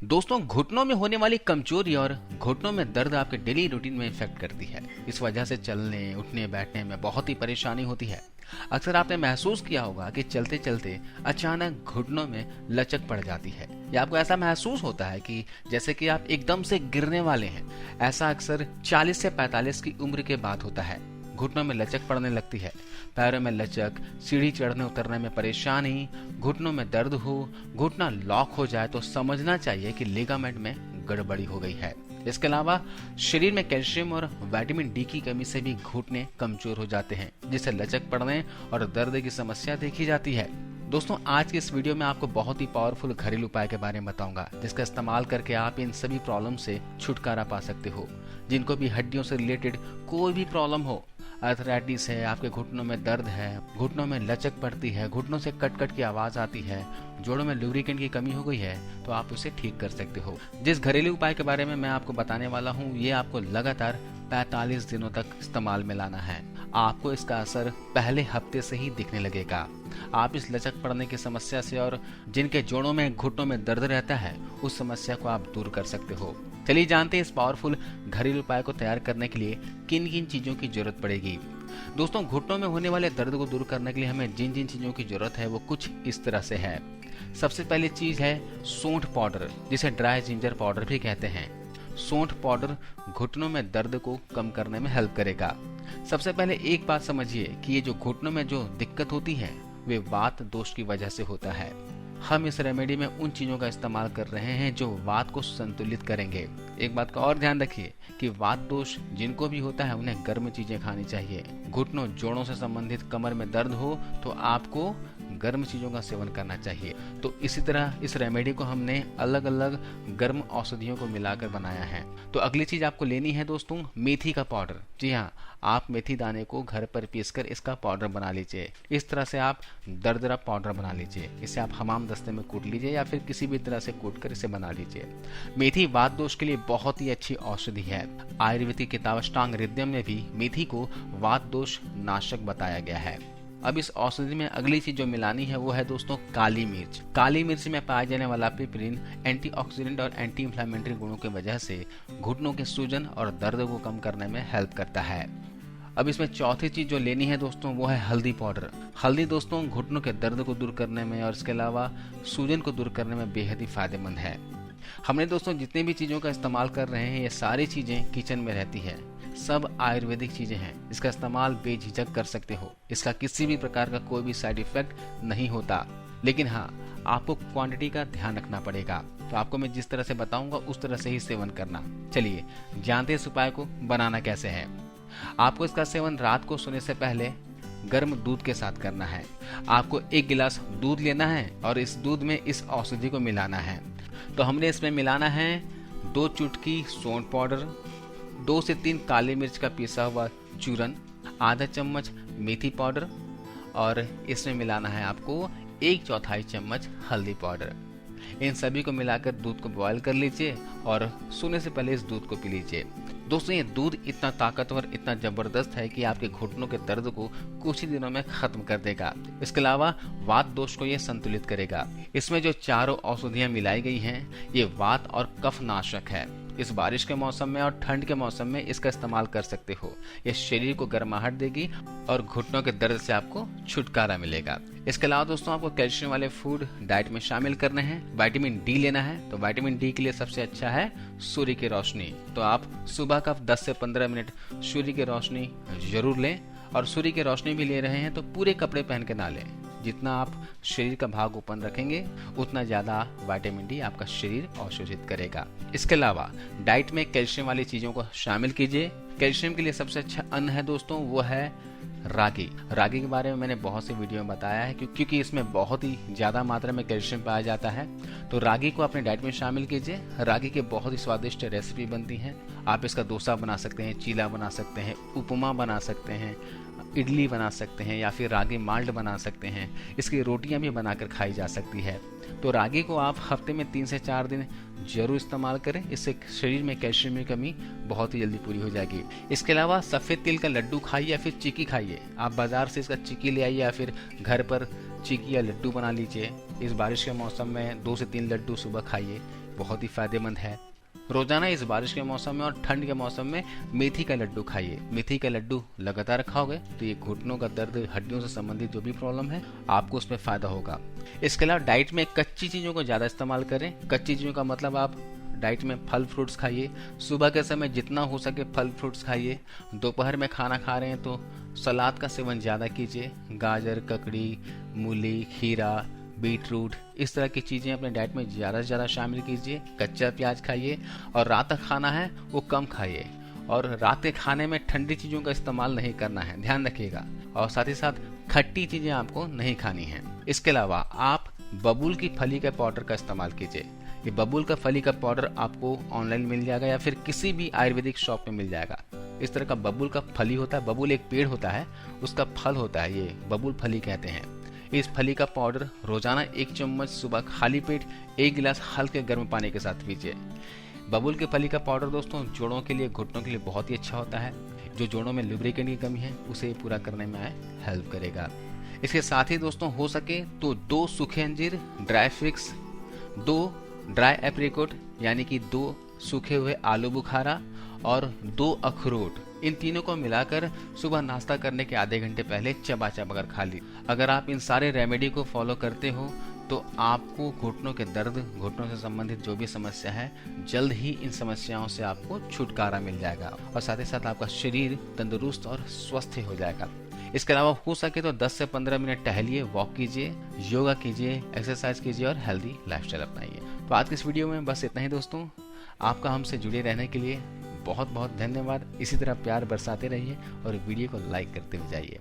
दोस्तों, घुटनों में होने वाली कमजोरी और घुटनों में दर्द आपके डेली रूटीन में इफेक्ट करती है। इस वजह से चलने, उठने, बैठने में बहुत ही परेशानी होती है। अक्सर आपने महसूस किया होगा कि चलते चलते अचानक घुटनों में लचक पड़ जाती है, या आपको ऐसा महसूस होता है कि जैसे कि आप एकदम से गिरने वाले हैं। ऐसा अक्सर 40 से 45 की उम्र के बाद होता है। घुटनों में लचक पड़ने लगती है, पैरों में लचक, सीढ़ी चढ़ने उतरने में परेशानी, घुटनों में दर्द हो, घुटना लॉक हो जाए तो समझना चाहिए कि लिगामेंट में गड़बड़ी हो गई है। इसके अलावा शरीर में कैल्शियम और विटामिन डी की कमी से भी घुटने कमजोर हो जाते हैं, जिससे लचक पड़ने और दर्द की समस्या देखी जाती है। दोस्तों, आज की इस वीडियो में आपको बहुत ही पावरफुल घरेलू उपाय के बारे में बताऊंगा, जिसका इस्तेमाल करके आप इन सभी प्रॉब्लम से छुटकारा पा सकते हो। जिनको भी हड्डियों से रिलेटेड कोई भी प्रॉब्लम हो, अर्थराइटिस है, आपके घुटनों में दर्द है, घुटनों में लचक पड़ती है, घुटनों से कट कट की आवाज आती है, जोड़ों में लुब्रिकेंट की कमी हो गई है, तो आप उसे ठीक कर सकते हो। जिस घरेलू उपाय के बारे में मैं आपको बताने वाला हूँ, ये आपको लगातार 45 दिनों तक इस्तेमाल में लाना है। आपको इसका असर पहले हफ्ते से ही दिखने लगेगा। आप इस लचक पड़ने की समस्या से और जिनके जोड़ों में, घुटनों में दर्द रहता है, उस समस्या को आप दूर कर सकते हो। चलिए जानते हैं इस पावरफुल घरेलू उपाय को तैयार करने के लिए किन किन चीजों की जरूरत पड़ेगी। दोस्तों, घुटनों में होने वाले दर्द को दूर करने के लिए हमें जिन जिन चीजों की जरूरत है वो कुछ इस तरह से है। सबसे पहली चीज है सूंठ पाउडर, जिसे ड्राई जिंजर पाउडर भी कहते हैं। सूंठ पाउडर घुटनों में दर्द को कम करने में हेल्प करेगा। सबसे पहले एक बात समझिए कि ये जो घुटनों में जो दिक्कत होती है वे वात दोष की वजह से होता है। हम इस रेमेडी में उन चीजों का इस्तेमाल कर रहे हैं जो वात को संतुलित करेंगे। एक बात का और ध्यान रखिए कि वात दोष जिनको भी होता है उन्हें गर्म चीजें खानी चाहिए। घुटनों, जोड़ों से संबंधित कमर में दर्द हो तो आपको गर्म चीजों का सेवन करना चाहिए। तो इसी तरह इस रेमेडी को हमने अलग अलग गर्म औषधियों को मिलाकर बनाया है। तो अगली चीज आपको लेनी है दोस्तों, मेथी का पाउडर। जी हाँ, आप मेथी दाने को घर पर पीसकर इसका पाउडर बना लीजिए। इस तरह से आप दरदरा पाउडर बना लीजिए। इसे आप हमाम दस्ते में कूट लीजिए या फिर किसी भी तरह से कूट कर इसे बना लीजिए। मेथी वात दोष के लिए बहुत ही अच्छी औषधि है। आयुर्वेदिक किताब अष्टांग हृदयम में भी मेथी को वात दोष नाशक बताया गया है। अब इस औषधि में अगली चीज जो मिलानी है वो है दोस्तों काली मिर्च। काली मिर्च में पाया जाने वाला पिपरिन एंटीऑक्सीडेंट और एंटी इंफ्लेमेटरी गुणों की वजह से घुटनों के सूजन और दर्द को कम करने में हेल्प करता है। अब इसमें चौथी चीज जो लेनी है दोस्तों वो है हल्दी पाउडर। हल्दी दोस्तों घुटनों के दर्द को दूर करने में और इसके अलावा सूजन को दूर करने में बेहद ही फायदेमंद है। हमने दोस्तों जितनी भी चीजों का इस्तेमाल कर रहे हैं ये सारी चीजें किचन में रहती है। सब आयुर्वेदिक चीजें हैं। इसका इस्तेमाल बेझिझक कर सकते हो। इसका किसी भी प्रकार का कोई भी साइड इफेक्ट नहीं होता। लेकिन हाँ, आपको क्वांटिटी का ध्यान रखना पड़ेगा। तो आपको मैं जिस तरह से बताऊंगा उस तरह से ही सेवन करना। चलिए जानते हैं इस उपाय को बनाना कैसे है। आपको इसका सेवन रात को सोने से पहले गर्म दूध के साथ करना है। आपको 1 गिलास दूध लेना है और इस दूध में इस औषधि को मिलाना है। तो हमने इसमें मिलाना है 2 चुटकी सौंठ पाउडर, 2 से 3 काली मिर्च का पिसा हुआ चूरन, आधा चम्मच मेथी पाउडर और इसमें मिलाना है आपको 1/4 चम्मच हल्दी पाउडर। इन सभी को मिलाकर दूध को बॉयल कर लीजिए और सोने से पहले इस दूध को पी लीजिए। दोस्तों, ये दूध इतना ताकतवर, इतना जबरदस्त है कि आपके घुटनों के दर्द को कुछ ही दिनों में खत्म कर देगा। इसके अलावा वात दोष को ये संतुलित करेगा। इसमें जो चारों औषधियां मिलाई गई हैं ये वात और कफ नाशक है। इस बारिश के मौसम में और ठंड के मौसम में इसका इस्तेमाल कर सकते हो। ये शरीर को गर्माहट देगी और घुटनों के दर्द से आपको छुटकारा मिलेगा। इसके अलावा दोस्तों आपको कैल्शियम वाले फूड डाइट में शामिल करने हैं। विटामिन डी लेना है। तो विटामिन डी के लिए सबसे अच्छा है सूर्य की रोशनी। तो आप सुबह का 10 से 15 मिनट सूर्य की रोशनी जरूर लें। और सूर्य की रोशनी भी ले रहे हैं तो पूरे कपड़े पहन के ना लें। जितना आप शरीर का भाग ओपन रखेंगे उतना ज्यादा विटामिन डी आपका शरीर अवशोषित करेगा। इसके अलावा डाइट में कैल्शियम वाली चीजों को शामिल कीजिए। कैल्शियम के लिए सबसे अच्छा अन्न है दोस्तों वो है रागी। रागी के बारे में मैंने बहुत सी वीडियो में बताया है क्योंकि इसमें बहुत ही ज्यादा मात्रा में कैल्शियम पाया जाता है। तो रागी को अपने डाइट में शामिल कीजिए। रागी के बहुत ही स्वादिष्ट रेसिपी बनती है। आप इसका डोसा बना सकते हैं, चीला बना सकते हैं, उपमा बना सकते हैं, इडली बना सकते हैं या फिर रागी माल्ट बना सकते हैं। इसकी रोटियां भी बनाकर खाई जा सकती है। तो रागी को आप हफ्ते में 3 से 4 दिन जरूर इस्तेमाल करें। इससे शरीर में कैल्शियम की कमी बहुत ही जल्दी पूरी हो जाएगी। इसके अलावा सफेद तिल का लड्डू खाइए या फिर चिक्की खाइए। आप बाजार से इसका चिक्की ले आइए या फिर घर पर चिक्की या लड्डू बना लीजिए। इस बारिश के मौसम में 2 से 3 लड्डू सुबह खाइए। बहुत ही फायदेमंद है। रोजाना इस बारिश के मौसम में और ठंड के मौसम में मेथी का लड्डू खाइए। मेथी का लड्डू लगातार खाओगे तो ये घुटनों का दर्द, हड्डियों से संबंधित जो भी प्रॉब्लम है आपको उसमें फायदा होगा। इसके अलावा डाइट में कच्ची चीजों को ज्यादा इस्तेमाल करें। कच्ची चीजों का मतलब आप डाइट में फल फ्रूट्स खाइए। सुबह के समय जितना हो सके फल फ्रूट्स खाइए। दोपहर में खाना खा रहे हैं तो सलाद का सेवन ज़्यादा कीजिए। गाजर, ककड़ी, मूली, खीरा, बीट रूट, इस तरह की चीज़ें अपने डाइट में ज़्यादा से ज़्यादा शामिल कीजिए। कच्चा प्याज खाइए और रात का खाना है वो कम खाइए। और रात के खाने में ठंडी चीज़ों का इस्तेमाल नहीं करना है, ध्यान रखिएगा। और साथ ही साथ खट्टी चीज़ें आपको नहीं खानी है। इसके अलावा आप बबूल की फली के पाउडर का इस्तेमाल कीजिए। ये बबूल का फली का पाउडर आपको ऑनलाइन मिल जाएगा या फिर किसी भी आयुर्वेदिक शॉप में मिल जाएगा। इस तरह का बबूल का फली होता है, बबूल एक पेड़ होता है, उसका फल होता है, ये बबूल फली कहते हैं। इस फली का पाउडर रोजाना 1 चम्मच सुबह खाली पेट 1 गिलास हल्के गर्म पानी के साथ पीजिए। बबूल के फली का पाउडर दोस्तों जोड़ों के लिए, घुटनों के लिए बहुत ही अच्छा होता है। जो जोड़ों में लुब्रिकेंट की कमी है उसे पूरा करने में हेल्प करेगा। इसके साथ ही दोस्तों हो सके तो 2 सूखे अंजीर, ड्राई फिग्स, 2 ड्राई एप्रिकॉट यानी कि 2 सूखे हुए आलू बुखारा और 2 अखरोट, इन तीनों को मिलाकर सुबह नाश्ता करने के आधे घंटे पहले चबा चबा कर खा ली। अगर आप इन सारे रेमेडी को फॉलो करते हो तो आपको घुटनों के दर्द, घुटनों से संबंधित जो भी समस्या है, जल्द ही इन समस्याओं से आपको छुटकारा मिल जाएगा और साथ ही साथ आपका शरीर तंदुरुस्त और स्वस्थ हो जाएगा। इसके अलावा हो सके तो 10 से 15 मिनट टहलिए, वॉक कीजिए, योगा कीजिए, एक्सरसाइज कीजिए और हेल्दी लाइफस्टाइल अपनाइए। तो आज की इस वीडियो में बस इतना ही दोस्तों। आपका हमसे जुड़े रहने के लिए बहुत बहुत धन्यवाद। इसी तरह प्यार बरसाते रहिए और वीडियो को लाइक करते हुए जाइए।